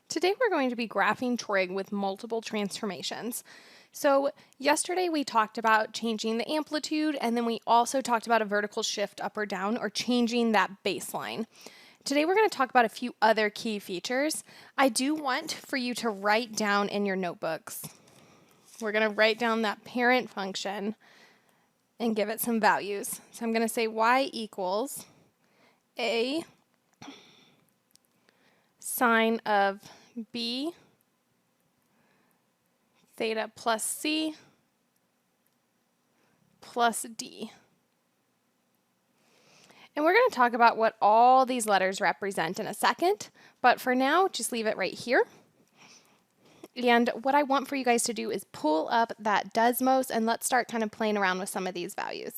Today we're going to be graphing trig with multiple transformations. So yesterday we talked about changing the amplitude, and then we also talked about a vertical shift up or down, or changing that baseline. Today we're going to talk about a few other key features. I do want for you to write down in your notebooks. We're going to write down that parent function and give it some values. So I'm going to say y equals a sine of b theta plus c plus d. And we're going to talk about what all these letters represent in a second, but for now, just leave it right here. And what I want for you guys to do is pull up that Desmos and let's start kind of playing around with some of these values.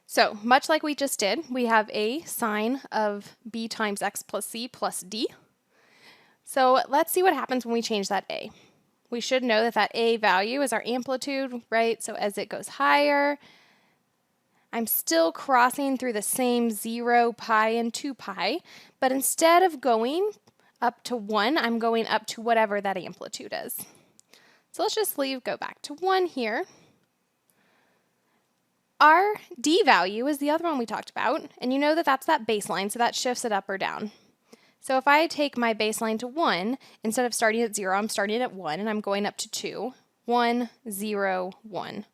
So much like we just did, we have a sine of b times x plus c plus d. So let's see what happens when we change that a. We should know that that a value is our amplitude, right? So as it goes higher, I'm still crossing through the same 0, pi, and 2 pi, but instead of going up to 1, I'm going up to whatever that amplitude is. So let's just go back to 1 here. Our d value is the other one we talked about, and you know that that's that baseline, so that shifts it up or down. So if I take my baseline to 1, instead of starting at 0, I'm starting at 1, and I'm going up to 2. 1, 0, 1.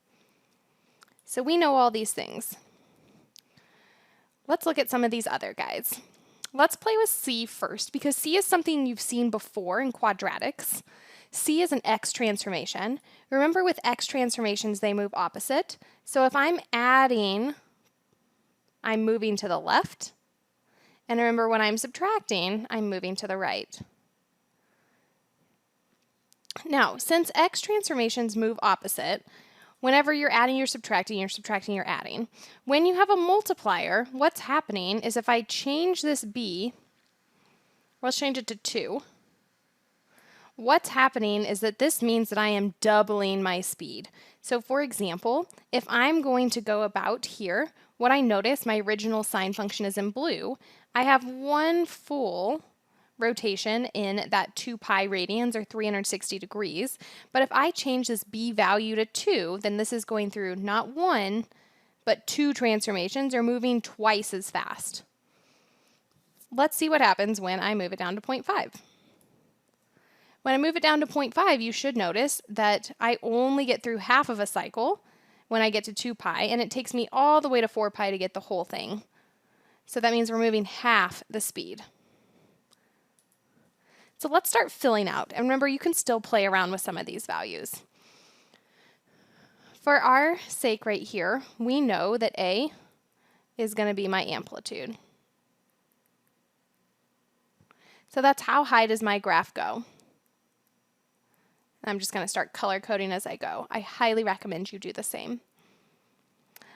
So we know all these things. Let's look at some of these other guys. Let's play with c first, because c is something you've seen before in quadratics. C is an x transformation. Remember, with x transformations, they move opposite. So if I'm adding, I'm moving to the left. And remember, when I'm subtracting, I'm moving to the right. Now, since x transformations move opposite, whenever you're adding, you're subtracting, you're adding. When you have a multiplier, what's happening is if I change this b, let's change it to 2. What's happening is that this means that I am doubling my speed. So for example, if I'm going to go about here, what I notice, my original sine function is in blue. I have one full rotation in that 2 pi radians, or 360 degrees. But if I change this b value to 2, then this is going through not 1, but 2 transformations, or moving twice as fast. Let's see what happens when I move it down to 0.5. When I move it down to 0.5, you should notice that I only get through half of a cycle when I get to 2 pi, and it takes me all the way to 4 pi to get the whole thing. So that means we're moving half the speed. So let's start filling out. And remember, you can still play around with some of these values. For our sake right here, we know that a is going to be my amplitude. So that's how high does my graph go. I'm just going to start color coding as I go. I highly recommend you do the same.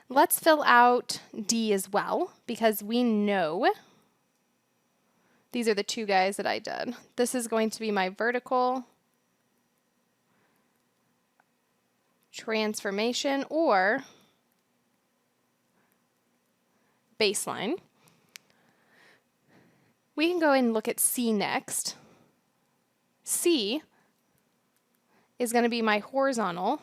Let's fill out D as well, because we know these are the two guys that I did. This is going to be my vertical transformation, or baseline. We can go and look at C next. C is going to be my horizontal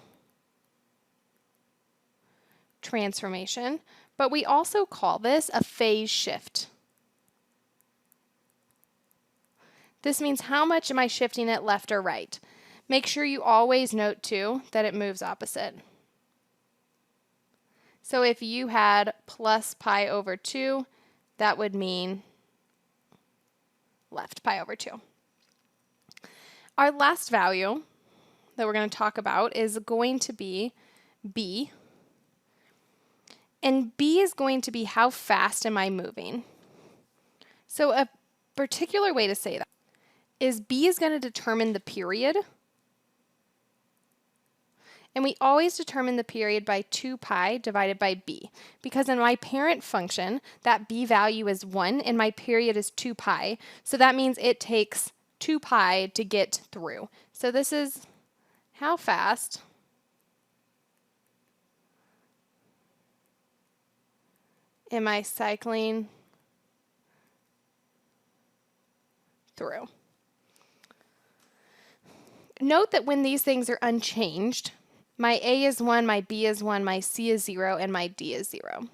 transformation, but we also call this a phase shift. This means how much am I shifting it left or right? Make sure you always note too that it moves opposite. So if you had plus pi over 2, that would mean left pi over 2. Our last value that we're going to talk about is going to be b. And b is going to be how fast am I moving. So a particular way to say that is b is going to determine the period. And we always determine the period by 2 pi divided by b. Because in my parent function, that b value is 1 and my period is 2 pi. So that means it takes 2 pi to get through. So this is how fast am I cycling through. Note that when these things are unchanged, my A is 1, my B is 1, my C is 0, and my D is 0.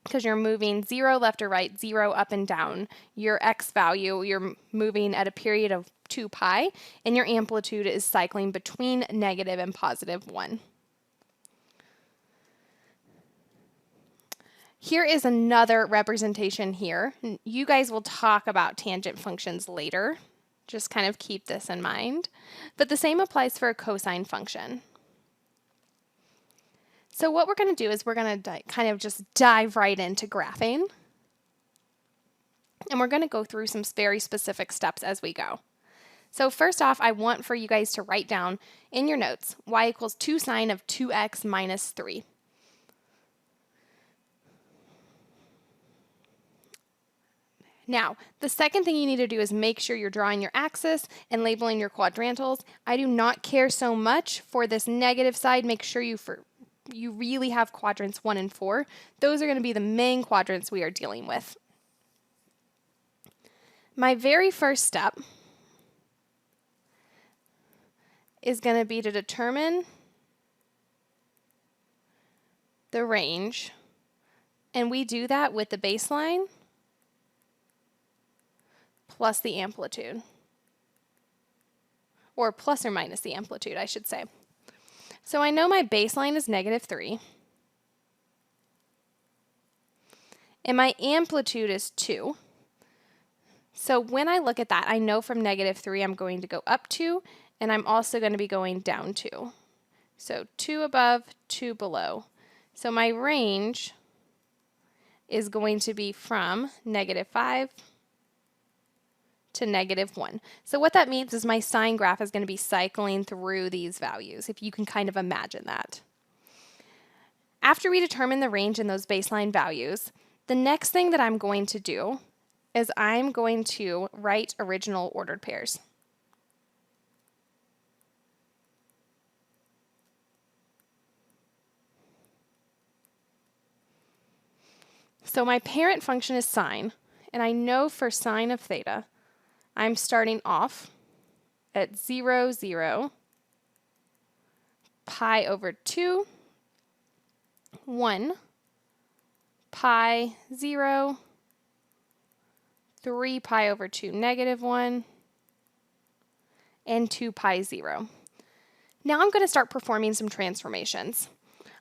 Because you're moving 0 left or right, 0 up and down. Your x value, you're moving at a period of 2 pi, and your amplitude is cycling between negative and positive 1. Here is another representation here. You guys will talk about tangent functions later. Just kind of keep this in mind. But the same applies for a cosine function. So what we're going to do is we're going to kind of just dive right into graphing. And we're going to go through some very specific steps as we go. So first off, I want for you guys to write down in your notes y equals 2 sine of 2x minus 3. Now, the second thing you need to do is make sure you're drawing your axis and labeling your quadrantals. I do not care so much for this negative side. Make sure you really have quadrants 1 and 4. Those are going to be the main quadrants we are dealing with. My very first step is going to be to determine the range, and we do that with the baseline plus the amplitude, or plus or minus the amplitude, I should say. So I know my baseline is -3, and my amplitude is 2. So when I look at that, I know from -3 I'm going to go up 2, and I'm also going to be going down 2. So 2 above, 2 below. So my range is going to be from -5 to -1. So what that means is my sine graph is going to be cycling through these values, if you can kind of imagine that. After we determine the range in those baseline values, the next thing that I'm going to do is I'm going to write original ordered pairs. So my parent function is sine, and I know for sine of theta, I'm starting off at 0, 0, pi over 2, 1, pi 0, 3 pi over 2, -1, and 2 pi 0. Now I'm going to start performing some transformations.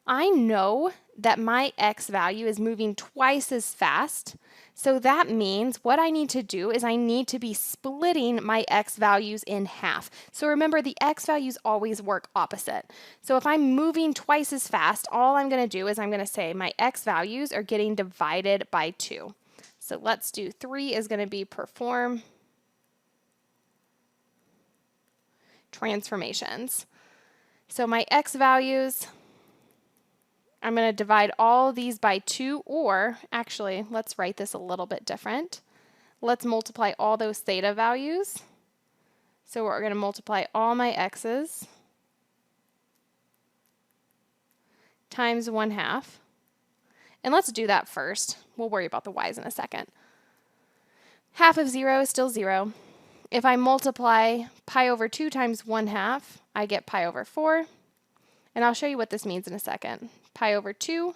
I know that my x value is moving twice as fast, so that means what I need to do is I need to be splitting my x values in half. So remember, the x values always work opposite. So if I'm moving twice as fast, all I'm going to do is I'm going to say my x values are getting divided by 2. So let's do 3 is going to be perform transformations. So my x values, I'm going to divide all these by 2, or actually, let's write this a little bit different. Let's multiply all those theta values. So we're going to multiply all my x's times 1/2. And let's do that first. We'll worry about the y's in a second. Half of 0 is still 0. If I multiply pi over 2 times 1/2, I get pi over 4. And I'll show you what this means in a second. Pi over 2,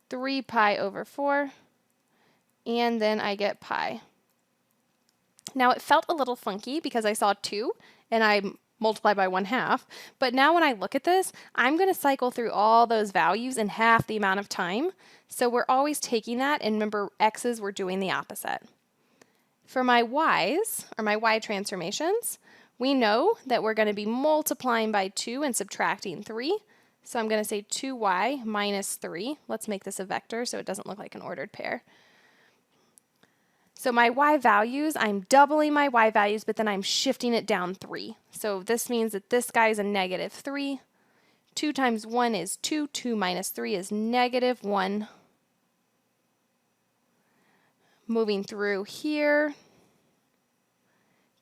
3 pi over 4, and then I get pi. Now it felt a little funky because I saw 2 and I multiplied by 1/2, but now when I look at this, I'm going to cycle through all those values in half the amount of time. So we're always taking that, and remember, x's, we're doing the opposite. For my y's, or my y transformations, we know that we're going to be multiplying by 2 and subtracting 3. So I'm going to say 2y minus 3. Let's make this a vector so it doesn't look like an ordered pair. So my y values, I'm doubling my y values, but then I'm shifting it down 3. So this means that this guy is a -3. 2 times 1 is 2. 2 minus 3 is -1. Moving through here,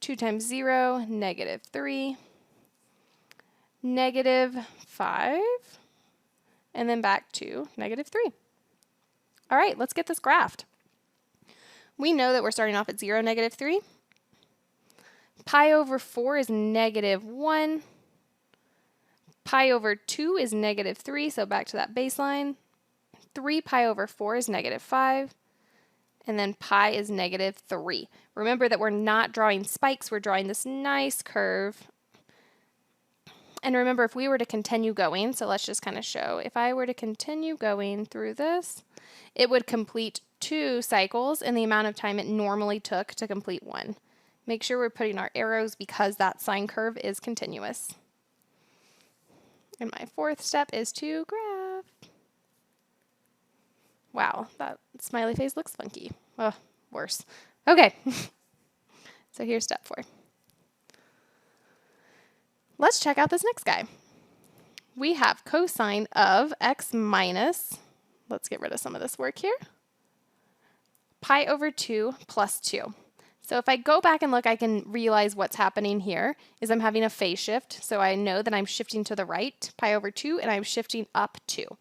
2 times 0, -3. -5, and then back to -3. All right, let's get this graphed. we know that we're starting off at 0, -3. Pi over 4 is -1. Pi over 2 is -3, so back to that baseline. 3 pi over 4 is -5. And then pi is -3. Remember that we're not drawing spikes, we're drawing this nice curve. And remember, if we were to continue going, so let's just kind of show, if I were to continue going through this, it would complete 2 cycles in the amount of time it normally took to complete 1. Make sure we're putting our arrows because that sine curve is continuous. And my 4th step is to graph. Wow, that smiley face looks funky. Oh, worse. Okay, so here's step 4. Let's check out this next guy. We have cosine of x minus, let's get rid of some of this work here, pi over 2 plus 2. So if I go back and look, I can realize what's happening here is I'm having a phase shift. So I know that I'm shifting to the right, pi over 2, and I'm shifting up 2.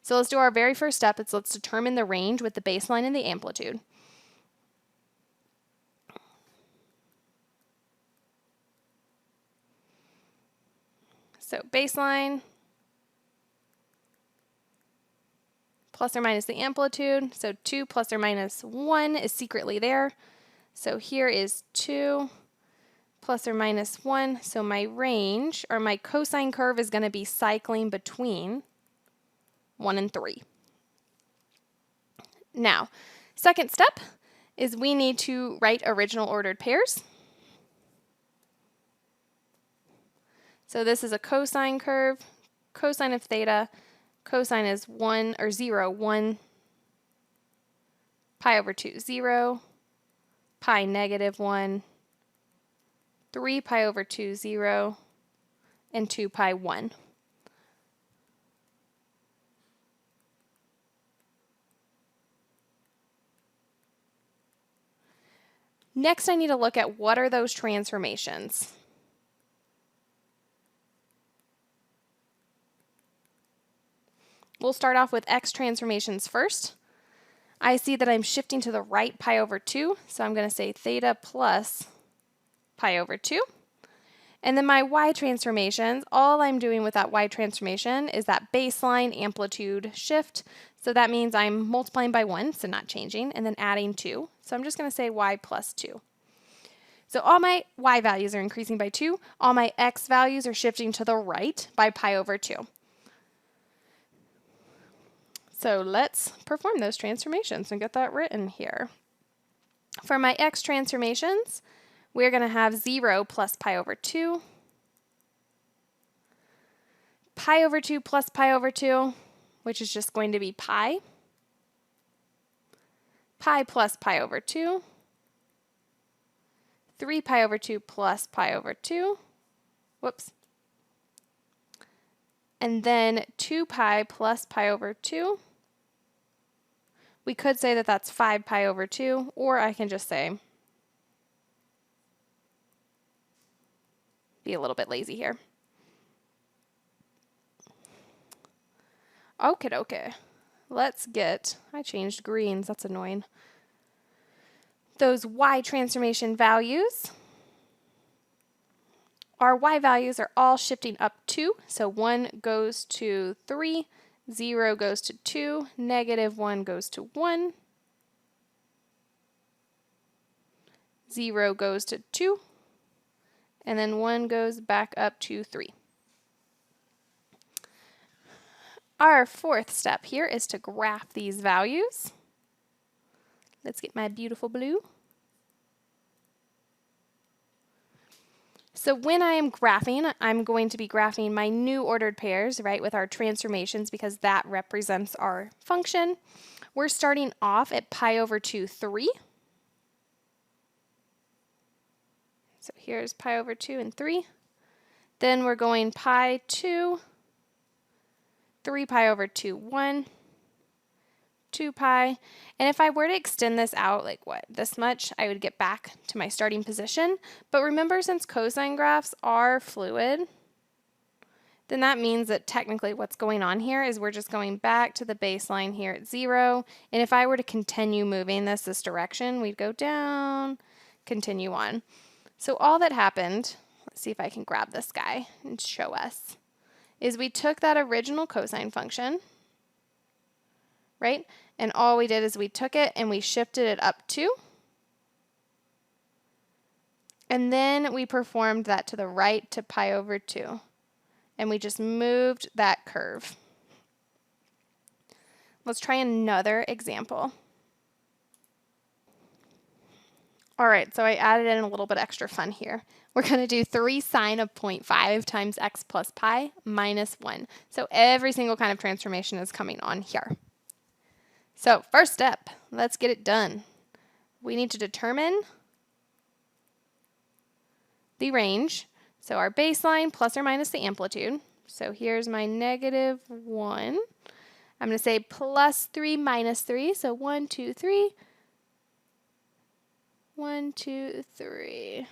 So let's do our very first step. Let's determine the range with the baseline and the amplitude. So baseline plus or minus the amplitude. So 2 plus or minus 1 is secretly there. So here is 2 plus or minus 1. So my range, or my cosine curve, is going to be cycling between 1 and 3. Now, second step is we need to write original ordered pairs. So this is a cosine curve, cosine of theta, cosine is 1 or 0, 1, pi over 2, 0, pi -1, 3 pi over 2, 0, and 2 pi 1. Next, I need to look at what are those transformations. We'll start off with x transformations first. I see that I'm shifting to the right pi over 2, so I'm going to say theta plus pi over 2. And then my y transformations, all I'm doing with that y transformation is that baseline amplitude shift. So that means I'm multiplying by 1, so not changing, and then adding 2. So I'm just going to say y plus 2. So all my y values are increasing by 2. All my x values are shifting to the right by pi over 2. So let's perform those transformations and get that written here. For my x transformations, we're going to have 0 plus pi over 2, pi over 2 plus pi over 2, which is just going to be pi, pi plus pi over 2, 3 pi over 2 plus pi over 2, whoops, and then 2 pi plus pi over 2. We could say that that's 5 pi over 2, or I can just say, be a little bit lazy here. Okay. Let's get, I changed greens, that's annoying. Those y transformation values. Our y values are all shifting up 2, so 1 goes to 3, 0 goes to 2, -1 goes to 1, 0 goes to 2, and then 1 goes back up to 3. Our fourth step here is to graph these values. Let's get my beautiful blue. So when I am graphing, I'm going to be graphing my new ordered pairs, right, with our transformations because that represents our function. We're starting off at pi over 2, 3. So here's pi over 2 and 3. Then we're going pi 2, 3 pi over 2, 1, 2 pi. And if I were to extend this out like this much, I would get back to my starting position. But remember, since cosine graphs are fluid, then that means that technically what's going on here is we're just going back to the baseline here at 0. And if I were to continue moving this direction, we'd go down, continue on. So all that happened, let's see if I can grab this guy and show us, is we took that original cosine function, right? And all we did is we took it and we shifted it up 2. And then we performed that to the right to pi over 2. And we just moved that curve. Let's try another example. All right, so I added in a little bit extra fun here. We're going to do 3 sine of 0.5 times x plus pi minus 1. So every single kind of transformation is coming on here. So first step, let's get it done. We need to determine the range. So our baseline plus or minus the amplitude. So here's my negative 1. I'm going to say plus 3 minus 3. So 1, 2, 3. 1, 2, 3.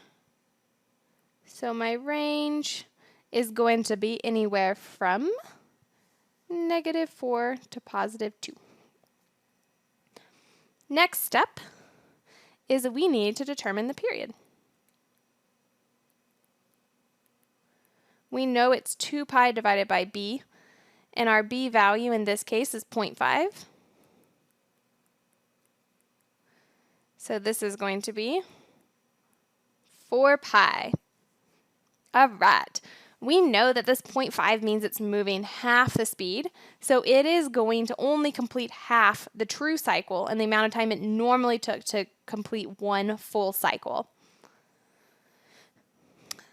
So my range is going to be anywhere from -4 to +2. Next step is we need to determine the period. We know it's 2 pi divided by b, and our b value in this case is 0.5. So this is going to be 4 pi. All right. We know that this 0.5 means it's moving half the speed, so it is going to only complete half the true cycle and the amount of time it normally took to complete one full cycle.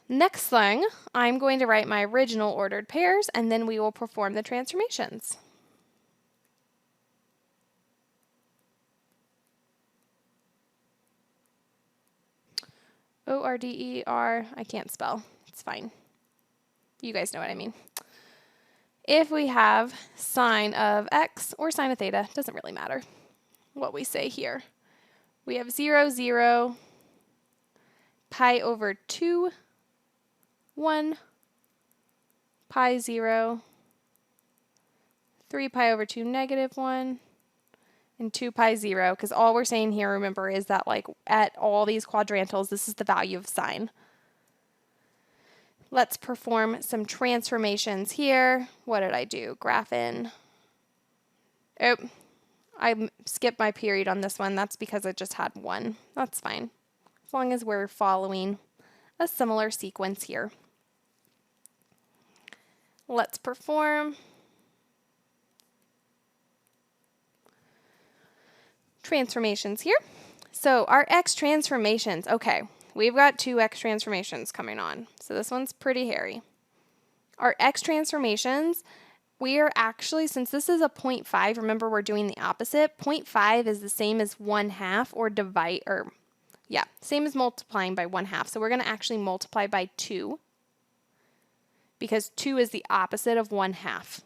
Next thing, I'm going to write my original ordered pairs, and then we will perform the transformations. O-R-D-E-R, I can't spell. It's fine. You guys know what I mean. If we have sine of x or sine of theta, doesn't really matter what we say here. We have 0, 0, pi over 2, 1, pi 0, 3 pi over 2, -1, and 2 pi 0, because all we're saying here, remember, is that like at all these quadrantals, this is the value of sine. Let's perform some transformations here. What did I do? Graph in. Oh, I skipped my period on this one. That's because I just had 1. That's fine, as long as we're following a similar sequence here. Let's perform transformations here. So our x transformations, okay, we've got 2 x transformations coming on. So this one's pretty hairy. Our x transformations, we are actually, since this is a 0.5, remember we're doing the opposite. 0.5 is the same as 1/2 or divide, or yeah, same as multiplying by 1/2. So we're going to actually multiply by 2 because 2 is the opposite of 1/2.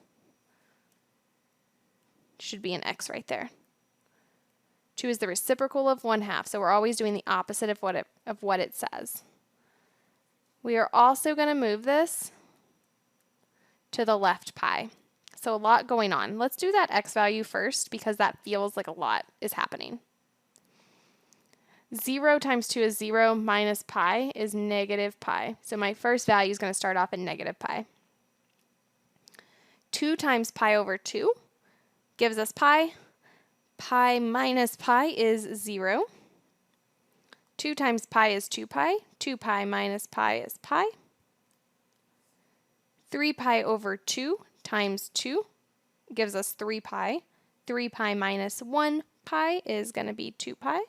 Should be an x right there. 2 is the reciprocal of 1/2, so we're always doing the opposite of what it says. We are also going to move this to the left pi. So a lot going on. Let's do that x value first because that feels like a lot is happening. 0 times 2 is 0 minus pi is -pi. So my first value is going to start off at -pi. 2 times pi over 2 gives us pi. Pi minus pi is 0. 2 times pi is 2 pi. 2 pi minus pi is pi. 3 pi over 2 times 2 gives us 3 pi. 3 pi minus 1 pi is going to be 2 pi.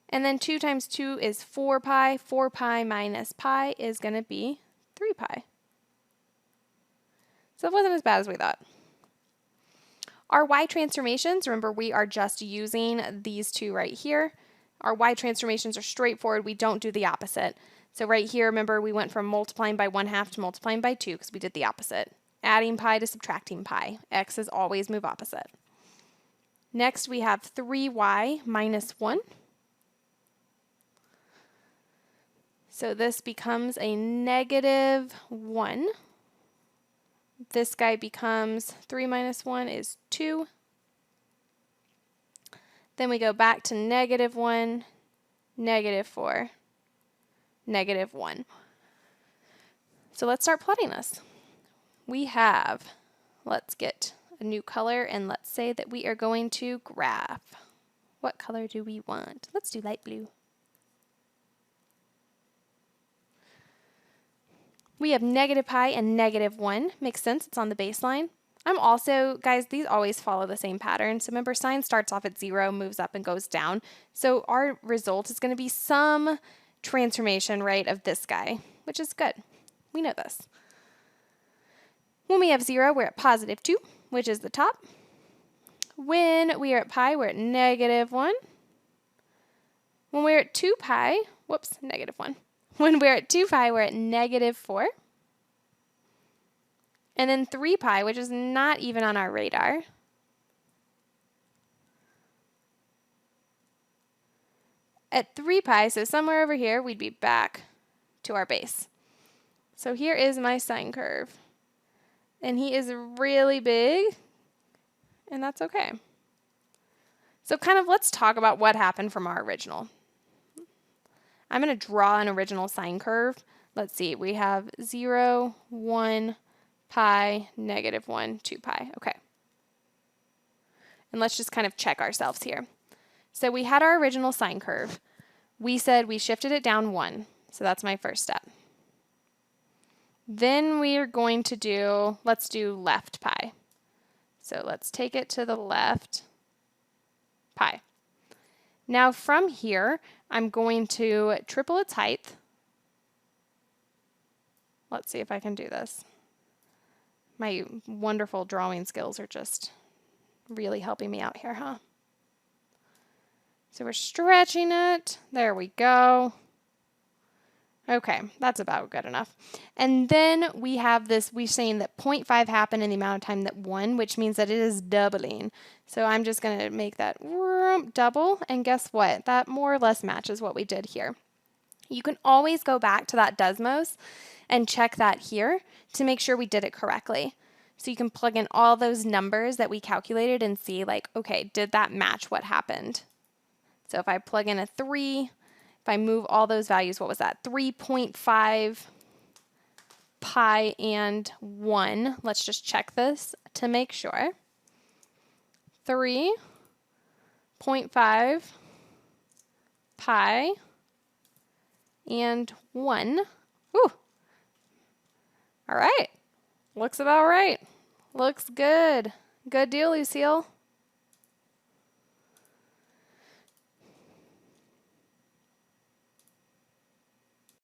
And then 2 times 2 is 4 pi. 4 pi minus pi is going to be 3 pi. So it wasn't as bad as we thought. Our y transformations, remember we are just using these 2 right here. Our y transformations are straightforward. We don't do the opposite. So right here, remember we went from multiplying by 1/2 to multiplying by 2 because we did the opposite. Adding pi to subtracting pi. X's always move opposite. Next we have 3y minus 1. So this becomes a -1. This guy becomes 3 minus 1 is 2. Then we go back to -1, -4, -1. So let's start plotting this. We have, let's get a new color and let's say that we are going to graph. What color do we want? Let's do light blue. We have -pi and -1. Makes sense, it's on the baseline. I'm also, guys, these always follow the same pattern. So remember, sine starts off at 0, moves up and goes down. So our result is going to be some transformation, right, of this guy, which is good. We know this. When we have 0, we're at +2, which is the top. When we are at pi, we're at -1. When we're at 2 pi, whoops, -1. When we're at 2 pi, we're at -4. And then 3 pi, which is not even on our radar. At 3 pi, so somewhere over here, we'd be back to our base. So here is my sine curve. And he is really big, and that's okay. So kind of let's talk about what happened from our original. I'm going to draw an original sine curve. Let's see, we have 0, 1, pi, -1, 2 pi. Okay. And let's just kind of check ourselves here. So we had our original sine curve. We said we shifted it down 1. So that's my first step. Then we are going to do, let's do left pi. So let's take it to the left pi. Now from here, I'm going to triple its height. Let's see if I can do this. My wonderful drawing skills are just really helping me out here, huh? So we're stretching it. There we go. Okay, that's about good enough. And then we have this, we're saying that 0.5 happened in the amount of time that 1, which means that it is doubling. So I'm just going to make that double, and guess what? That more or less matches what we did here. You can always go back to that Desmos and check that here to make sure we did it correctly. So you can plug in all those numbers that we calculated and see like, okay, did that match what happened? So if I plug in a 3, if I move all those values, what was that? 3.5 pi and 1. Let's just check this to make sure. 3.5 pi and 1. Whew. All right. Looks about right. Looks good. Good deal, Lucille.